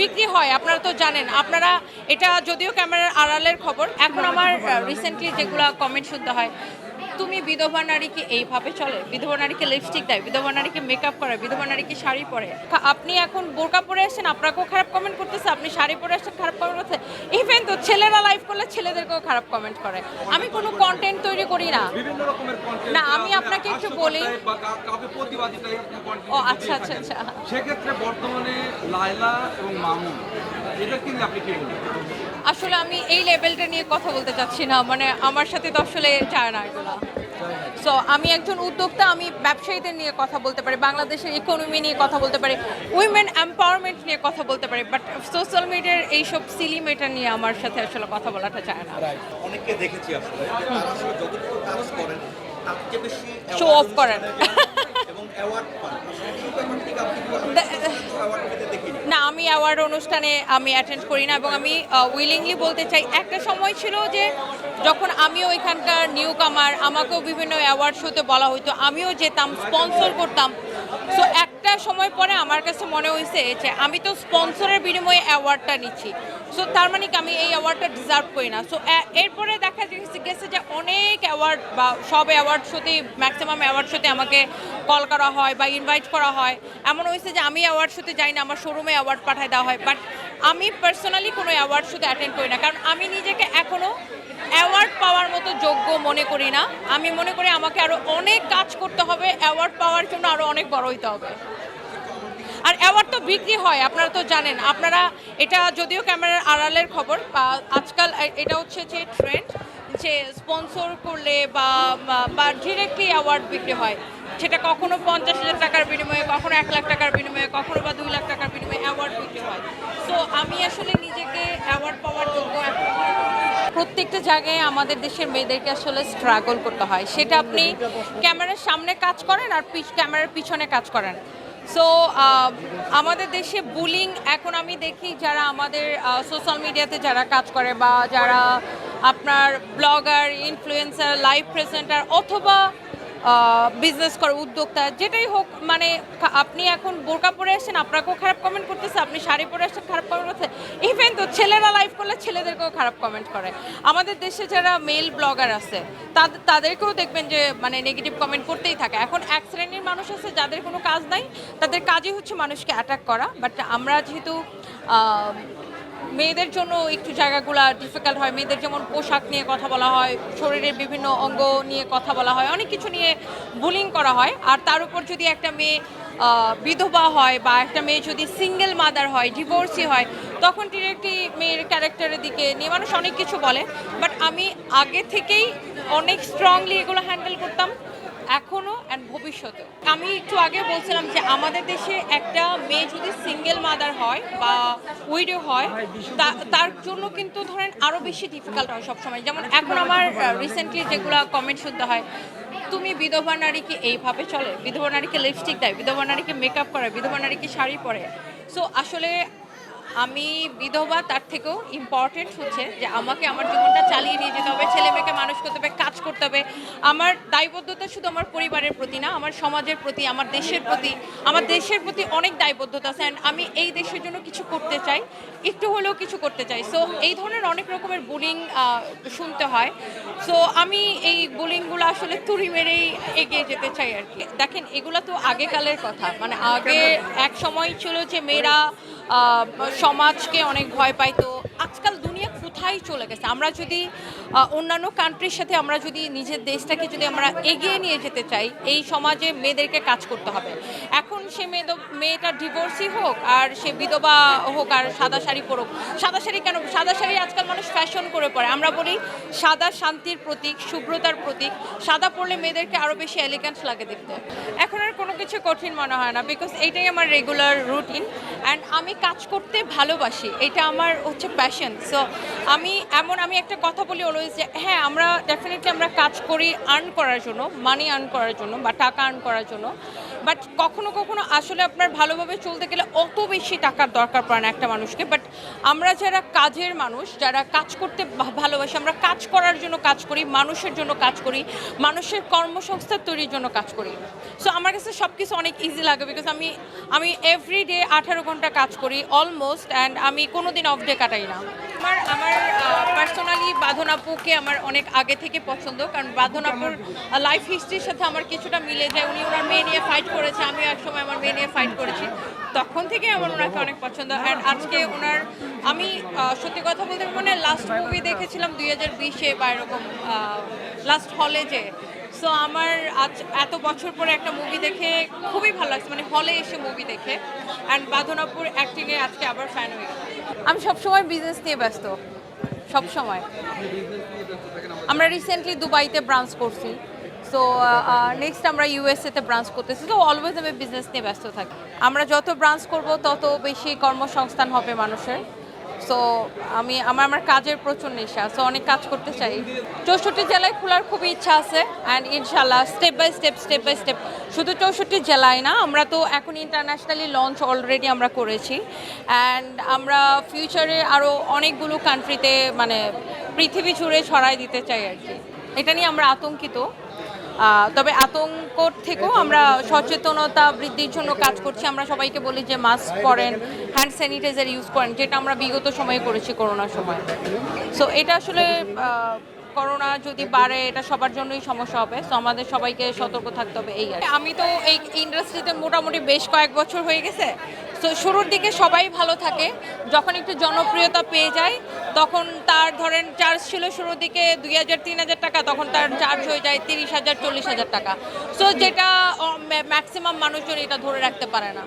বিক্রি হয়, আপনারা তো জানেন। আপনারা এটা যদিও ক্যামেরার আড়ালের খবর, এখন আমার রিসেন্টলি যেগুলো কমেন্ট শুনতে হয়, তুমি বিধবা নারীকে এইভাবে চলে, বিধবা নারীকে লিপস্টিক দেয়, বিধবা নারীকে মেকআপ করে, বিধবা নারীকে শাড়ি পরে। আপনি এখন বোরকা পরে আসছেন, আপনাকেও খারাপ কমেন্ট করতেছে, আপনি শাড়ি পরে আসছেন, খারাপ কমেন্ট করতেছে। ইভেন তো ছেলেরা লাইভ করলে ছেলেদেরকেও খারাপ কমেন্ট করে। আমি কোনো কন্টেন্ট তৈরি করি না। বিভিন্ন রকমের কন্টেন্ট না, আমি আপনাকে একটু বলি। বা কাউকে প্রতিবাদী টাইপের কন্টেন্ট ও আচ্ছা আচ্ছা আচ্ছা। সেক্ষেত্রে বর্তমানে লায়লা এবং মামুন এটা কিন্তু আপনি কি বলবেন? আসলে আমি এই লেভেলটা নিয়ে কথা বলতে চাচ্ছি না, মানে আমার সাথে তো আসলে চায় না এগুলো। সো আমি একজন উদ্যোক্তা, আমি ব্যবসায়ীদের নিয়ে কথা বলতে পারি, বাংলাদেশের ইকোনমি নিয়ে কথা বলতে পারি, উইমেন এম্পাওয়ারমেন্ট নিয়ে কথা বলতে পারি, বাট সোশ্যাল মিডিয়ার এইসব সিলি মেটার নিয়ে আমার সাথে আসলে কথা বলাটা চায় না। অনেককে দেখেছি আসলে যে তারা আসলে যতটুকু কাজ করেন তার চেয়ে বেশি শো অফ করেন এবং অ্যাওয়ার্ড পান। সেই ব্যাপারটা থেকে আপনি অ্যাওয়ার্ড পেতে দেখিনি। না, আমি অ্যাওয়ার্ড অনুষ্ঠানে আমি অ্যাটেন্ড করি না, এবং আমি উইলিংলি বলতে চাই, একটা সময় ছিল যে যখন আমিও এখানকার নিউ কামার, আমাকেও বিভিন্ন অ্যাওয়ার্ড শোতে বলা হতো, আমিও যেতাম, স্পন্সর করতাম। সো একটা সময় পরে আমার কাছে মনে হয়েছে যে আমি তো স্পন্সরের বিনিময়ে অ্যাওয়ার্ডটা নিচ্ছি, সো তার মানে কি আমি এই অ্যাওয়ার্ডটা ডিজার্ভ করি না। সো এরপরে দেখা গেছে যে অনেক অ্যাওয়ার্ড বা সব অ্যাওয়ার্ড শোতেই, ম্যাক্সিমাম অ্যাওয়ার্ড শোতে আমাকে কল করা হয় বা ইনভাইট করা হয়। এমন হয়েছে যে আমি অ্যাওয়ার্ড শোতে যাই না, আমার শোরুমে অ্যাওয়ার্ড পাঠায় দেওয়া হয়, বাট আমি পার্সোনালি কোনো অ্যাওয়ার্ড শোতে অ্যাটেন্ড করি না, কারণ আমি নিজেকে এখনও অ্যাওয়ার্ড পাওয়ার মতো যোগ্য মনে করি না। আমি মনে করি আমাকে আরও অনেক কাজ করতে হবে, অ্যাওয়ার্ড পাওয়ার জন্য আরও অনেক বড় হইতে হবে। আর অ্যাওয়ার্ড তো বিক্রি হয়, আপনারা তো জানেন। আপনারা এটা যদিও ক্যামেরার আড়ালের খবর, আজকাল এটা হচ্ছে যে ট্রেন্ড, যে স্পন্সর করলে বা ডিরেক্টলি অ্যাওয়ার্ড বিক্রি হয়, সেটা কখনো 50,000 টাকার বিনিময়ে, কখনো 1 লাখ টাকার বিনিময়ে, কখনো বা 2 লাখ টাকার বিনিময়ে অ্যাওয়ার্ড বিক্রি হয়। সো আমি আসলে নিজেকে অ্যাওয়ার্ড পাওয়ার যোগ্য এখন। প্রত্যেকটা জায়গায় আমাদের দেশের মেয়েদেরকে আসলে স্ট্রাগল করতে হয়, সেটা আপনি ক্যামেরার সামনে কাজ করেন আর ক্যামেরার পিছনে কাজ করেন। সো আমাদের দেশে বুলিং এখন আমি দেখি, যারা আমাদের সোশ্যাল মিডিয়াতে যারা কাজ করে, বা যারা আপনার ব্লগার, ইনফ্লুয়েন্সার, লাইভ প্রেজেন্টার, অথবা বিজনেস করে, উদ্যোক্তা, যেটাই হোক, মানে আপনি এখন বোরকা পরে আসছেন, আপনাকেও খারাপ কমেন্ট করতেছে, আপনি শাড়ি পরে আসছেন, খারাপ কমেন্ট করতেছে। ইভেন তো ছেলেরা লাইভ করলে ছেলেদেরকেও খারাপ কমেন্ট করে। আমাদের দেশে যারা মেল ব্লগার আছে তাদেরকেও দেখবেন যে মানে নেগেটিভ কমেন্ট করতেই থাকে। এখন এক শ্রেণীর মানুষ আছে যাদের কোনো কাজ নাই, তাদের কাজই হচ্ছে মানুষকে অ্যাটাক করা। বাট আমরা যেহেতু মেয়েদের জন্য একটু জায়গাগুলো ডিফিকাল্ট হয়, মেয়েদের যেমন পোশাক নিয়ে কথা বলা হয়, শরীরের বিভিন্ন অঙ্গ নিয়ে কথা বলা হয়, অনেক কিছু নিয়ে বুলিং করা হয়। আর তার উপর যদি একটা মেয়ে বিধবা হয়, বা একটা মেয়ে যদি সিঙ্গেল মাদার হয়, ডিভোর্সি হয়, তখন ডিরেক্টলি মেয়ের ক্যারেক্টারের দিকে নিয়ে মানুষ অনেক কিছু বলে। বাট আমি আগে থেকেই অনেক স্ট্রংলি এগুলো হ্যান্ডেল করতাম, এখনও অ্যান্ড ভবিষ্যতেও। আমি একটু আগে বলছিলাম যে আমাদের দেশে একটা মেয়ে যদি সিঙ্গেল মাদার হয় বা উইডো হয়, তার জন্য কিন্তু ধরেন আরও বেশি ডিফিকাল্ট হয় সবসময়। যেমন এখন আমার রিসেন্টলি যেগুলো কমেন্ট শুনতে হয়, তুমি বিধবা নারীকে এইভাবে চলে, বিধবা নারীকে লিপস্টিক দেয়, বিধবা নারীকে মেকআপ করে, বিধবা নারীকে শাড়ি পরে। সো আসলে আমি বিধবা, তার থেকেও ইম্পর্টেন্ট হচ্ছে যে আমাকে আমার জীবনটা চালিয়ে নিয়ে যেতে হবে, ছেলে মেয়েকে মানুষ করতে হবে, কাজ করতে হবে। আমার দায়বদ্ধতা শুধু আমার পরিবারের প্রতি না, আমার সমাজের প্রতি, আমার দেশের প্রতি অনেক দায়বদ্ধতা আছে। অ্যান্ড আমি এই দেশের জন্য কিছু করতে চাই, একটু হলেও কিছু করতে চাই। সো এই ধরনের অনেক রকমের বুলিং শুনতে হয়। সো আমি এই বুলিংগুলো আসলে তুড়ি মেরেই এগিয়ে যেতে চাই আর কি। দেখেন, এগুলো তো আগেকালের কথা, মানে আগে এক সময় ছিল যে মেয়েরা সমাজকে অনেক ভয় পাইতো। আজকাল দুনিয়া কোথায় চলে গেছে। আমরা যদি অন্যান্য কান্ট্রির সাথে, আমরা যদি নিজের দেশটাকে যদি আমরা এগিয়ে নিয়ে যেতে চাই, এই সমাজে মেয়েদেরকে কাজ করতে হবে। এখন সে মেয়েটা ডিভোর্সি হোক, আর সে বিধবা হোক, আর সাদা শাড়ি পরুক। সাদা শাড়ি কেন? সাদা শাড়ি আজকাল মানুষ ফ্যাশন করে পরে। আমরা বলি সাদা শান্তির প্রতীক, শুভ্রতার প্রতীক। সাদা পরলে মেয়েদেরকে আরও বেশি এলিগেন্ট লাগে দেখতে। এখন আর কোনো কিছু কঠিন মনে হয় না, বিকজ এইটাই আমার রেগুলার রুটিন। অ্যান্ড আমি কাজ করতে ভালোবাসি, এটা আমার হচ্ছে প্যাশন। সো আমি একটা কথা বলি অলওয়েজ, যে হ্যাঁ, আমরা ডেফিনেটলি আমরা কাজ করি আর্ন করার জন্য, মানি আর্ন করার জন্য, বা টাকা আর্ন করার জন্য। বাট কখনো কখনো আসলে আপনার ভালোভাবে চলতে গেলে অত বেশি টাকার দরকার পড়ে না একটা মানুষকে, বাট আমরা যারা কাজের মানুষ, যারা কাজ করতে ভালোবাসি, আমরা কাজ করার জন্য কাজ করি, মানুষের জন্য কাজ করি, মানুষের কর্মসংস্থান তৈরির জন্য কাজ করি। সো আমার কাছে সব কিছু অনেক ইজি লাগে, বিকজ আমি এভরিডে 18 ঘন্টা কাজ করি অলমোস্ট, অ্যান্ড আমি কোনো দিন অফ ডে কাটাই না। আমার পার্সোনালি বাঁধন আপুকে আমার অনেক আগে থেকে পছন্দ, কারণ বাঁধন আপুর লাইফ হিস্ট্রির সাথে আমার কিছুটা মিলে যায়। উনি ওনার মেয়ে নিয়ে ফাইট করেছে, আমিও একসময় আমার মেয়ে নিয়ে ফাইট করেছি, তখন থেকে আমার ওনাকে অনেক পছন্দ। অ্যান্ড আজকে ওনার আমি সত্যি কথা বলতে মানে লাস্ট মুভি দেখেছিলাম 2020-এ বা এরকম লাস্ট হলে যে। সো আমার আজ এত বছর পরে একটা মুভি দেখে খুবই ভালো লাগছে, মানে হলে এসে মুভি দেখে। অ্যান্ড বাঁধন আপুর অ্যাক্টিংয়ে আজকে আবার ফ্যান হয়ে গেছি। আমি সবসময় বিজনেস নিয়ে ব্যস্ত, সবসময়। আমরা রিসেন্টলি দুবাইতে ব্রাঞ্চ করছি, সো নেক্সট আমরা ইউএসএতে ব্রাঞ্চ করতেছি, তো অলওয়েজ আমি বিজনেস নিয়ে ব্যস্ত থাকি। আমরা যত ব্রাঞ্চ করব তত বেশি কর্মসংস্থান হবে মানুষের। সো আমার কাজের প্রচুর নেশা, সো অনেক কাজ করতে চাই। 64 জেলায় খোলার খুবই ইচ্ছা আছে, অ্যান্ড ইনশাল্লাহ স্টেপ বাই স্টেপ, শুধু 64 জেলায় না, আমরা তো এখন ইন্টারন্যাশনালি লঞ্চ অলরেডি আমরা করেছি, অ্যান্ড আমরা ফিউচারে আরও অনেকগুলো কান্ট্রিতে মানে পৃথিবী জুড়ে ছড়াই দিতে চাই আর কি। এটা নিয়ে আমরা আতঙ্কিত, তবে আতঙ্ক থেকেও আমরা সচেতনতা বৃদ্ধির জন্য কাজ করছি। আমরা সবাইকে বলি যে মাস্ক পরেন, হ্যান্ড স্যানিটাইজার ইউজ করেন, যেটা আমরা বিগত সময়ে করেছি করোনার সময়। সো এটা আসলে করোনা যদি বাড়ে এটা সবার জন্যই সমস্যা হবে, সো আমাদের সবাইকে সতর্ক থাকতে হবে এই আর কি। আমি তো এই ইন্ডাস্ট্রিতে মোটামুটি বেশ কয়েক বছর হয়ে গেছে, তো শুরুর দিকে সবাই ভালো থাকে, যখন একটু জনপ্রিয়তা পেয়ে যায় তখন তার ধরেন চার্জ ছিল শুরুর দিকে 2000-3000 টাকা, তখন তার চার্জ হয়ে যায় 30,000-40,000 টাকা। সো যেটা ম্যাক্সিমাম মানুষজন এটা ধরে রাখতে পারে না।